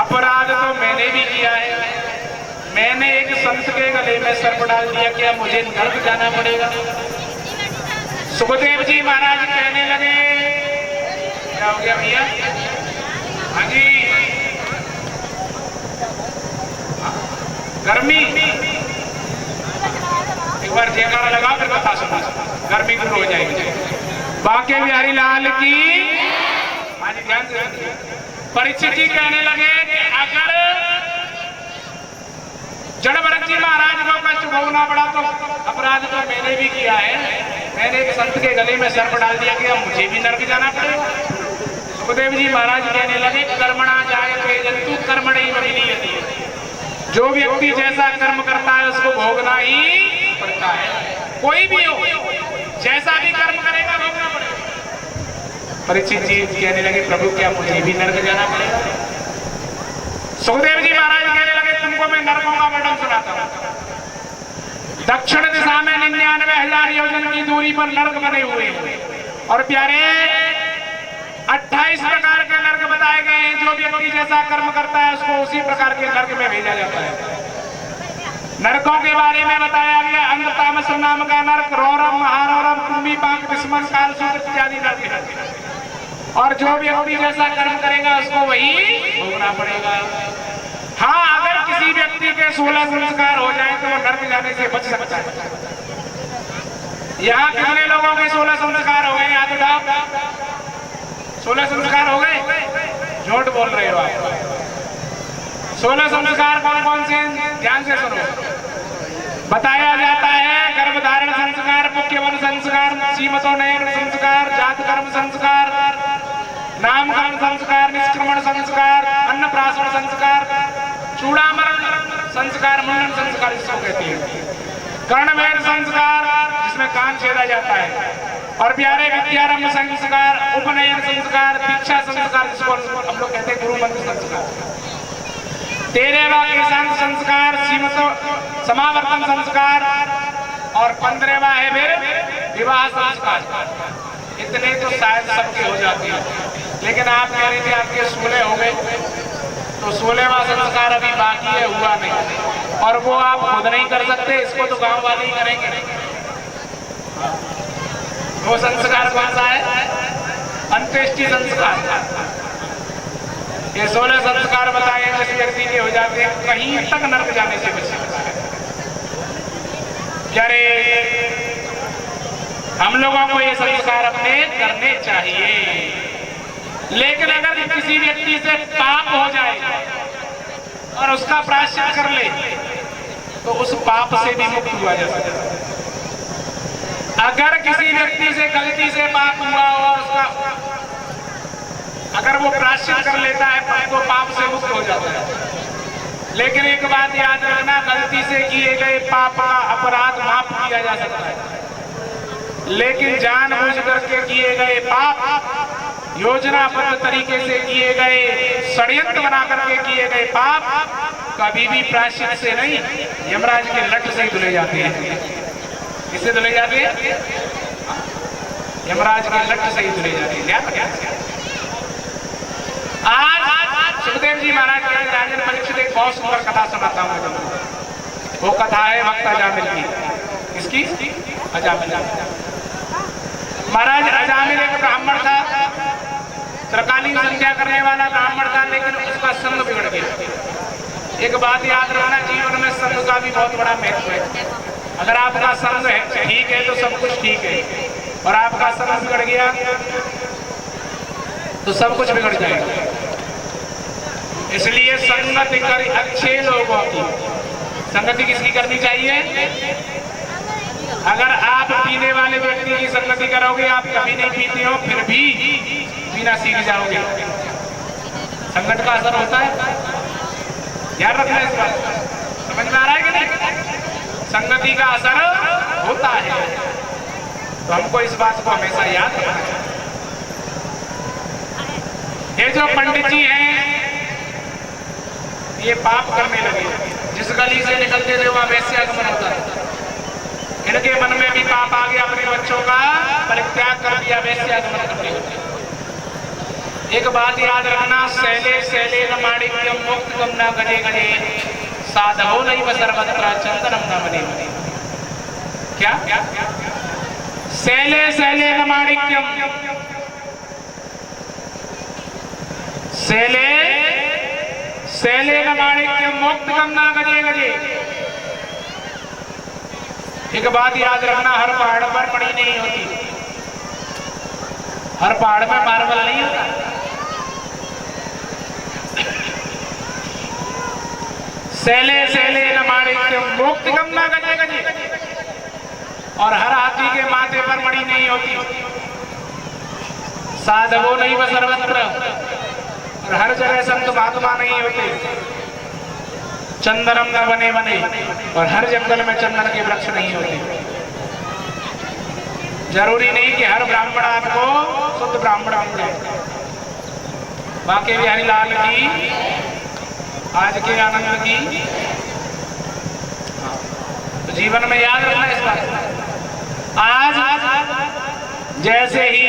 अपराध तो मैंने भी किया है। मैंने एक संत के गले में सर्प डाल दिया, क्या मुझे नर्क जाना पड़ेगा? सुखदेव जी महाराज कहने लगे, क्या हो गया भैया? हाँ जी, गर्मी। एक बार जयकारा लगाओ फिर कथा सुनो, गर्मी दूर हो जाएगी। बांके बिहारी लाल की। हाँ जी, ध्यान से। परीक्षित जी कहने लगे कि अगर जड़भरत जी महाराज को कष्ट भोगना पड़ा तो अपराध तो मैंने भी किया है। मैंने एक संत के गले में सर्प डाल दिया कि अब मुझे भी नरक जाना पड़ेगा। सुखदेव जी महाराज कहने लगे, कर्मणा जायते जन्तु कर्मणैव विलीयते। जो व्यक्ति जैसा कर्म करता है उसको भोगना ही पड़ता है। कोई भी हो, जैसा भी कर्म करेगा भोगना पड़ेगा। परीक्षित जी कहने लगे, प्रभु क्या मुझे भी नरक जाना पड़ेगा? सुखदेव जी महाराज कहने लगे, तुमको मैं नरकों का वर्णन सुनाता हूं। दक्षिण दिशा में 99,000 योजन की दूरी पर नरक बने हुए हैं और प्यारे 28 प्रकार के नरक बताए गए हैं। जो व्यक्ति जैसा कर्म करता है उसको उसी प्रकार के नरक में भेजा जाता है। नरकों के बारे में बताया गया, अंधतामस नाम का नरक, रौरम, महारौरम, कुंभी, पाक, विस्मन, कालसूत्र इत्यादि नरक है। और जो व्यक्ति जैसा कर्म करेगा उसको वही भोगना पड़ेगा। हाँ, अगर किसी व्यक्ति के 16 संस्कार हो जाए तो वो नरक जाने से बच सकता है। यहाँ कितने लोगों के 16 संस्कार हो गए? हाथ उठाओ। 16 संस्कार हो गए? झूठ बोल रहे हो आप। 16 संस्कार कौन कौन से? ध्यान से सुनो। बताया जाता है, गर्भधारण संस्कार, मुख्यवन संस्कार, सीमतोनयन संस्कार, जात कर्म संस्कार, नामकरण संस्कार, निष्क्रमण संस्कार, अन्नप्राशन संस्कार, चूड़ामरण संस्कार, मुंडन संस्कार इसको कहते हैं। कर्णवेद संस्कार जिसमें कान छेदा जाता है, और प्यारे विद्यारंभ संस्कार, उपनयन संस्कार, दीक्षा संस्कार जिसको हम लोग कहते हैं गुरु मंत्र संस्कार, 13वां ईशांत संस्कार, सीमत समावर्तन संस्कार, और 15वां है फिर विवाह संस्कार। इतने तो शायद सबके हो जाते हैं, लेकिन आप कह रहे थे आपके 16 हो गए, तो 16वां संस्कार अभी बाकी है, हुआ नहीं। और वो आप खुद नहीं कर सकते, इसको तो गांव वाले ही करेंगे। वो संस्कार कौन सा है? अंत्येष्टि संस्कार। ये 16 संस्कार बताए जिस व्यक्ति के हो जाते हैं कहीं तक नरक जाने से बच सकता है। अरे हम लोगों को ये संस्कार अपने करने चाहिए। लेकिन अगर किसी व्यक्ति से पाप हो जाए और उसका प्रायश्चित कर ले तो उस पाप से भी मुक्त हुआ जा सकता है। अगर किसी व्यक्ति से गलती से पाप हुआ और उसका अगर वो प्रायश्चित कर लेता है तो पाप से मुक्त हो जाता है। लेकिन एक बात याद रखना, गलती से किए गए पाप का अपराध माफ किया जा सकता है, लेकिन जानबूझ करके किए गए पाप, योजनाबद्ध तरीके से किए गए, षड्यंत्र बना करके किए गए पाप कभी भी प्रायश्चित से नहीं, यमराज के लट से ही धुले जाते हैं। किससे धुले जाते हैं? यमराज के लट से ही धुले जाते हैं। आज सुखदेव जी महाराज के राजन परीक्षित एक बहुत सुंदर कथा सुनाता हूँ। वो कथा है भक्त अजामिल की। किसकी? अजामिल। महाराज अजामिल एक ब्राह्मण था, त्रिकालीन संध्या करने वाला ब्राह्मण था, लेकिन उसका संग बिगड़ गया। एक बात याद रखना, जीवन में संग का भी बहुत बड़ा महत्व है। अगर आपका संग है ठीक है तो सब कुछ ठीक है, और आपका संग बिगड़ गया तो सब कुछ बिगड़ जाएगा। इसलिए संगति कर अच्छे लोगों की। संगति किसकी करनी चाहिए? अगर आप पीने वाले व्यक्ति की संगति करोगे, आप कभी नहीं पीते हो फिर भी पीना सीख जाओगे। संगत का असर होता है, याद रखना इस बात। समझ में आ रहा है कि नहीं? संगति का असर होता है, तो हमको इस बात को हमेशा याद रखना चाहिए। ये जो पंडित जी हैं ये पाप करने लगे। जिस गली से निकलते थे वहां वैश्यागमन होता था। इनके मन में भी पाप आ गया, अपने बच्चों का परित्याग कर दिया, वैश्यागमन करने लगे। एक बात याद रखना, सैले सैले न माणिक्यम मुक्त गम न गजे गजे साधवो नैव सर्वत्र चंदनम न बने बने। क्या सैले सैले न माणिक्यम, सैले सैले न माणिक्यम मुक्त गम न गजे गजे। एक बात याद रखना, हर पहाड़ पर पड़ी नहीं होती, हर पहाड़ में मार्बल नहीं होता। सैले सैले न माणिक्यम मुक्त गम न गजे गजे। और हर हाथी के माथे पर मणि नहीं होती, साधवो नैव सर्वत्र, और हर जगह संत महात्मा नहीं होते, चंदनम न बने बने, और हर जंगल में चंदन के वृक्ष नहीं होते। जरूरी नहीं कि हर ब्राह्मण आपको शुद्ध ब्राह्मण बन जाए। बांके बिहारी लाल की, आज के आनंद की। तो जीवन में याद रखना इस बात। आज जैसे ही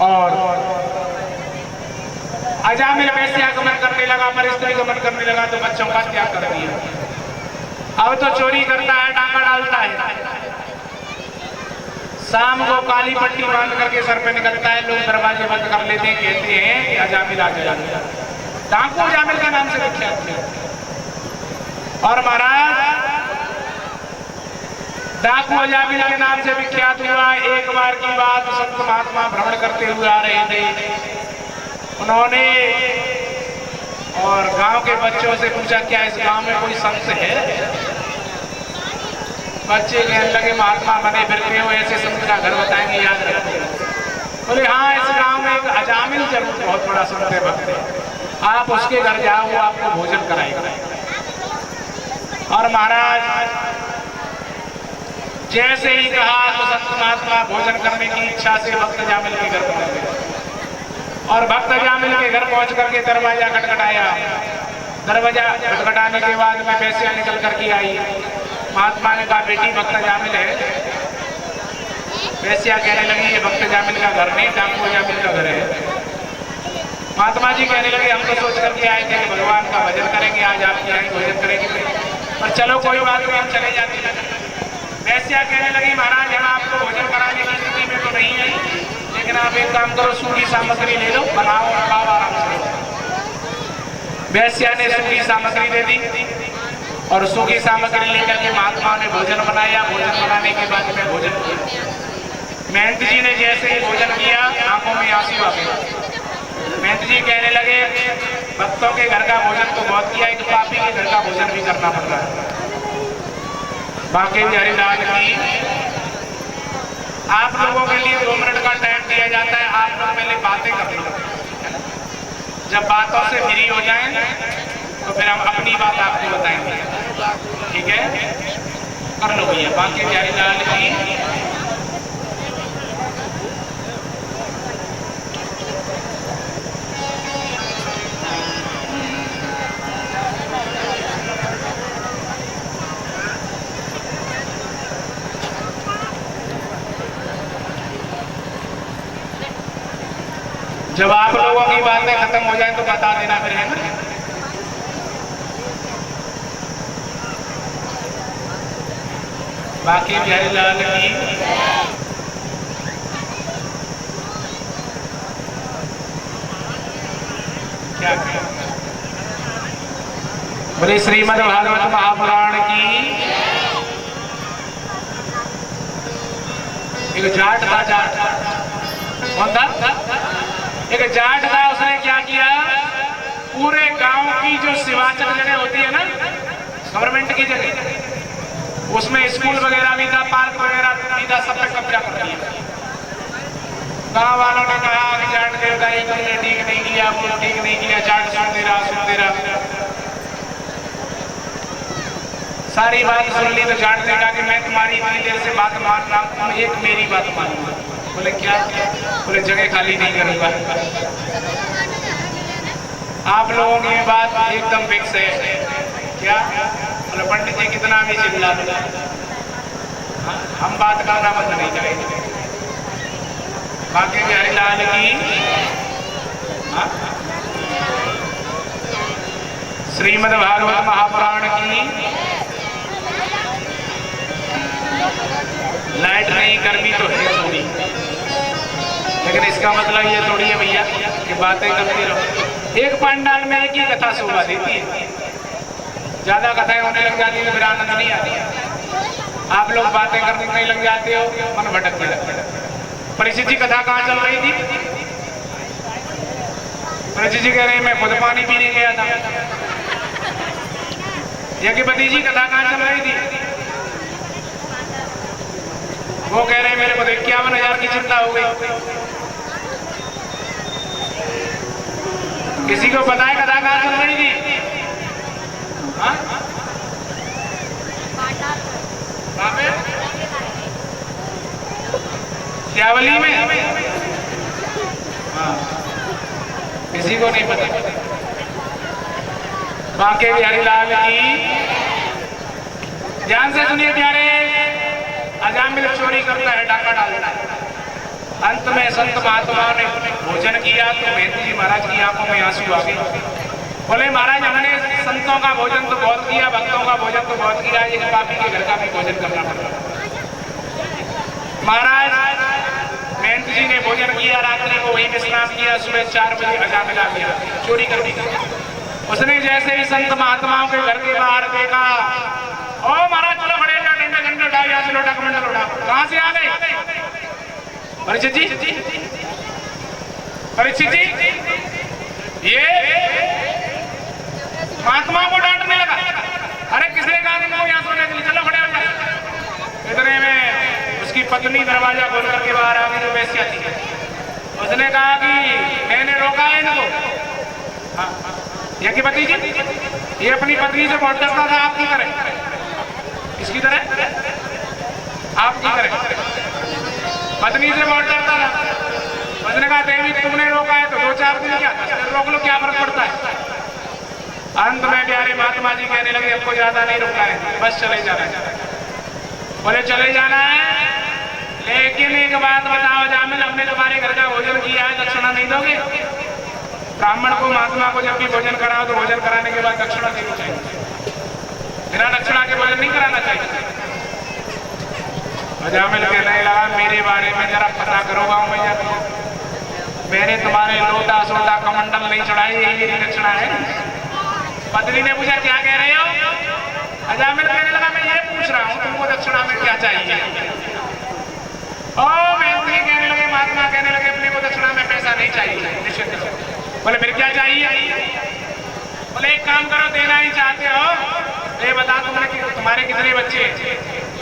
और अजामिल वैश्यागमन करने लगा, परिस्त्री गमन करने लगा, तो बच्चों का त्याग कर दिया। अब तो चोरी करता है, डाका डालता है, शाम को काली पट्टी बांध करके सर पे निकलता है, लोग दरवाजे बंद कर लेते हैं, कहते हैं कि अजामिल आ गया। डाकू अजामिल के नाम से विख्यात है। और महाराज डाकू अजामिल के नाम से विख्यात हुआ। एक बार की बात, संत महात्मा भ्रमण करते हुए आ रहे थे, उन्होंने और गांव के बच्चों से पूछा, क्या इस गांव में कोई संत है? बच्चे कहने लगे, महात्मा बने फिरते हो, ऐसे संत का घर बताएंगे, याद रखो। बोले हाँ, इस गांव में एक अजामिल जरूर बहुत बड़ा संत है, भक्त है, आप उसके घर जाओ, वो आपको भोजन कराएगा। और महाराज जैसे ही कहा तो संत महात्मा भोजन करने की इच्छा से भक्त अजामिल के घर पहुंच गए। और भक्त अजामिल के घर पहुंच करके दरवाजा खटखटाया। दरवाजा खटखटाने के बाद में वैश्या निकल करके आई। महात्मा ने कहा, बेटी भक्त अजामिल है। वैश्या कहने लगी, ये भक्त अजामिल का घर नहीं, डाकू अजामिल का घर है। महात्मा जी कहने लगे, हम तो सोच करके आए थे कि भगवान का भजन करेंगे, आज आपके यहाँ भोजन करेंगे, पर चलो कोई बात नहीं, हम चले जाते हैं। वैश्या कहने लगी, महाराज हम आपको भोजन कराने की स्थिति में तो नहीं है, लेकिन आप एक काम करो, सूखी सामग्री ले लो, बनाओ और खाओ आराम से। वैश्या ने सूखी सामग्री दे दी और सूखी सामग्री लेकर के महात्मा ने भोजन बनाया। भोजन बनाने के बाद में भोजन किया। महंत जी ने जैसे ही भोजन किया, आंखों में आंसू आ गए। महंत जी कहने लगे, भक्तों के घर का भोजन तो बहुत किया, एक पापी के घर का भोजन भी करना पड़ रहा है। बांके बिहारी लाल की। आप लोगों के लिए 2 मिनट का टाइम दिया जाता है, आप लोग पहले बातें कर लो। जब बातों से फ्री हो जाएं तो फिर हम अपनी बात आपको बताएंगे, ठीक है? कर लो भैया। बांके बिहारी लाल की। जब आप लोगों की बातें खत्म हो जाए तो बता देना फिर, है ना? बांके बिहारी लाल की। क्या बोले? श्रीमद् भागवत महापुराण की। एक जाट था, जाट कौन था? एक जाट था। उसने क्या किया, पूरे गांव की जो शिवाचक जगह होती है ना, गवर्नमेंट की जगह, उसमें स्कूल वगैरह भी था, पार्क वगैरह भी था, सब पे कब्जा कर दिया। गांव वालों ने कहा कि जाट देवता ही तुमने ठीक नहीं किया, वो ठीक नहीं किया। जाट सुनते रहा। सारी बात सुन ली तो जाट ने कहा कि मैं तुम्हारी इतनी देर से बात मान रहा हूं, तुम एक मेरी बात मानो। बोले क्या? बोले जगह खाली नहीं करूंगा। आप लोगों की बात एकदम फिक्स है क्या? बोले पंडित जी कितना भी चिल्ला लो, हम बात करना बंद नहीं करेंगे। बांके बिहारी लाल की। हाँ? श्रीमद् भागवत महापुराण की लाइट नहीं, गर्मी तो है थोड़ी, लेकिन इसका मतलब ये थोड़ी है भैया कि बातें करते रहो। एक पंडाल में एक ही कथा शोभा देती है, ज्यादा कथाएं होने लग जाती है तो फिर आनंद नहीं आती। आप लोग बातें करने लग जाते हो, मन भटकने लगता है। परीक्षित जी कथा कहाँ चल रही थी? परीक्षित जी कह रहे मैं खुद पानी पीने गया था। यज्ञपति जी कथा कहाँ चल रही थी? वो कह रहे मेरे को 51,000 की चिंता हो गई। किसी को पता है कथा कहाँ चल रही थी? हाँ? श्यावली में? हाँ, किसी को नहीं पता। बांके बिहारी लाल की, ध्यान से सुनिए प्यारे। अजामिल चोरी करता है, डाका डालता है। अंत में संत महात्मा ने भोजन किया तो मेहती जी महाराज की आंखों में आंसू आ गए। बोले महाराज हमने संतों का भोजन तो बहुत किया, भक्तों का भोजन तो बहुत किया, एक पापी के घर का भी भोजन करना पड़ा। महाराज मेहती जी ने भोजन किया, रात्रि को वहीं विश्राम किया, सुबह 4 बजे अजामिल आ गया चोरी कर दी। उसने जैसे ही संत महात्माओं के घर के बाहर देखा, ओ महाराज चलो खड़े हो, डंडा डंडा उठाओ, यहाँ से लोटा कमंडल उठाओ। कहाँ से आ गए? परीक्षित जी, परीक्षित जी ये महात्मा को डांटने लगा। अरे किसने कहा तुमको यहाँ सोने के लिए? चलो खड़े हो जाओ। इतने में उसकी पत्नी दरवाजा खोल करके बाहर आ गई, जो वैश्या थी। उसने कहा कि मैंने रोका है इनको। हाँ, यज्ञपति जी ये अपनी पत्नी से बहुत डरता था, आपकी तरह। किसकी तरह? आपकी तरह। पत्नी से बहुत डरता था। उसने कहा देवी तुमने रोका है तो 2-4 दिन क्या रोक लो, क्या फर्क पड़ता है? अंत में प्यारे महात्मा जी कहने लगे हमको ज्यादा नहीं रोका है, बस चले जाना है। बोले चले जाना है, लेकिन एक बात बताओ जामिल, हमने तुम्हारे घर का भोजन किया है, दक्षिणा नहीं दोगे? ब्राह्मण को महात्मा को जब भी भोजन कराओ तो भोजन कराने के बाद दक्षिणा देनी चाहिए, बिना दक्षिणा के भोजन नहीं कराना चाहिए। जामिल कहने लगा मेरे बारे में जरा पता करो गाँव में जाकर, मैंने तुम्हारे लोटा सोटा कमंडल नहीं चढ़ाई, यही दक्षिणा है। पत्नी ने पूछा क्या कह रहे हो? अजामिल कहने लगा मैं ये पूछ रहा हूँ तुमको दक्षिणा में क्या चाहिए? ओ मेहती कहने लगे, महात्मा कहने लगे अपने को दक्षिणा में पैसा नहीं चाहिए, निश्चित। बोले फिर क्या चाहिए? बोले एक काम करो, देना ही चाहते हो ये बता तुमने तुम्हारे कितने बच्चे?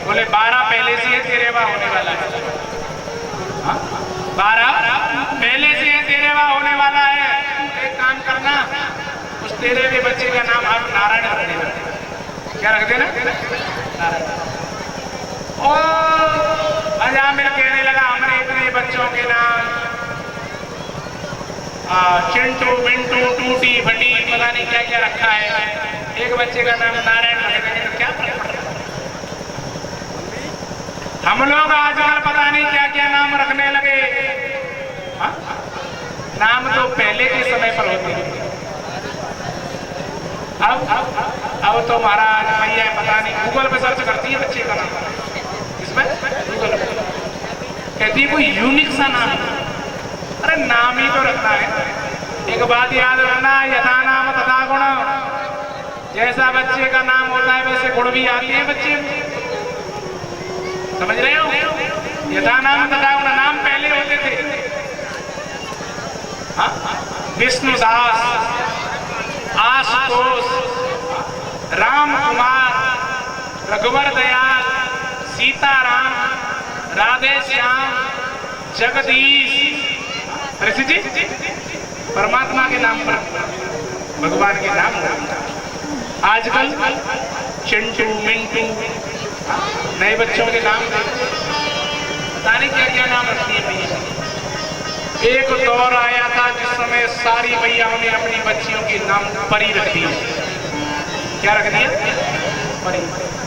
बोले 12 पहले से है, 13वां होने वाला है। 12 पहले से है, 13वां होने वाला है। एक काम करना, उस 13वें बच्चे का नाम आप नारायण रख देना। क्या रख देना? नारायण। ओ अजामिल कहने लगा हमने इतने बच्चों के नाम चिंटू मिंटू टूटी फटी पता नहीं क्या क्या रखा है, एक बच्चे का नाम नारायण रख देंगे तो क्या फर्क पड़ रहा है? हम लोग आजकल पता नहीं क्या क्या नाम रखने लगे। हा? नाम तो पहले के समय पर होते हैं, अब तो महाराज भैया पता नहीं गूगल पे सर्च करती है बच्चे का नाम। इसमें गूगल पे कहती है कोई यूनिक सा नाम। अरे नाम ही तो रखना है। एक बात याद रखना, यथा नाम तथा गुण। जैसा बच्चे का नाम होता है वैसे गुण भी आते हैं बच्चे में, समझ रहे हो? यथा नाम तथा गुण। नाम पहले होते थे विष्णुदास, आशुतोष, राम कुमार, रघुवर दयाल, सीताराम, राधे श्याम, जगदीश। जी परमात्मा के नाम पर, भगवान के नाम पर। आजकल चिंटू मिंटू नए बच्चों के नाम पता नहीं क्या क्या नाम रखती है भैया। एक दौर आया था जिस समय सारी भैयाओं ने अपनी बच्चियों के नाम परी रख दिए। क्या रख दिया? परी।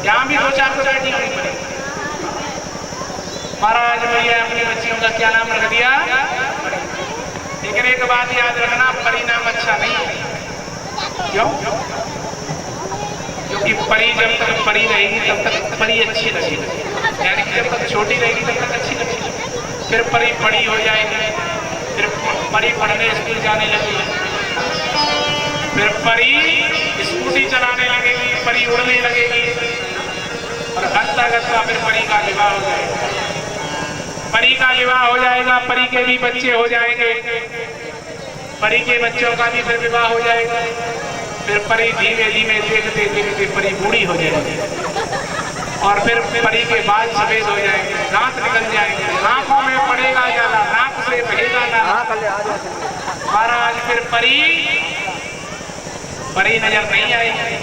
यहाँ भी 2-4 तो बैठी हुई परी। महाराज भैया अपनी बच्चियों का क्या नाम रख दिया? लेकिन एक बात याद रखना, परिणाम अच्छा नहीं है। क्यों? क्योंकि परी जब तक परी रहेगी तब तक परी अच्छी लगेगी, यानी कि जब तक छोटी रहेगी तब तक अच्छी लगेगी। फिर परी बड़ी हो जाएगी, फिर परी पढ़ने स्कूल जाने लगेगी, फिर परी स्कूटी चलाने लगेगी, परी उड़ने लगेगी, और हंसता हंसता फिर परी का विवाह हो जाएगा। परी का विवाह हो जाएगा, परी के भी बच्चे हो जाएंगे, परी के बच्चों का भी फिर विवाह हो जाएगा। फिर परी धीमे धीमे देखते देखते परी बूढ़ी हो जाएगी, और फिर परी के बाल सफेद हो जाएंगे, दांत निकल जाएंगे, आंखों में पड़ेगा जाला, नाक से बहेगा नाला। महाराज फिर परी नजर नहीं आएगी,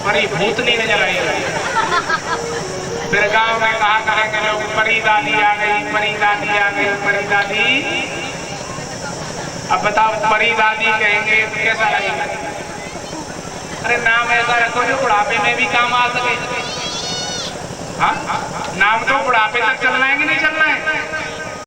परी भूतनी नजर आएगी। फिर गांव में कहा करेंगे लोग, परी दादी आ गई, परी दादी आ गई, परी दादी। अब बताओ, परी दादी कहेंगे तो कैसा लगेगा? अरे नाम ऐसा रखो जो बुढ़ापे में भी काम आ सके। हाँ, नाम तो बुढ़ापे तक चलना है कि नहीं चलना?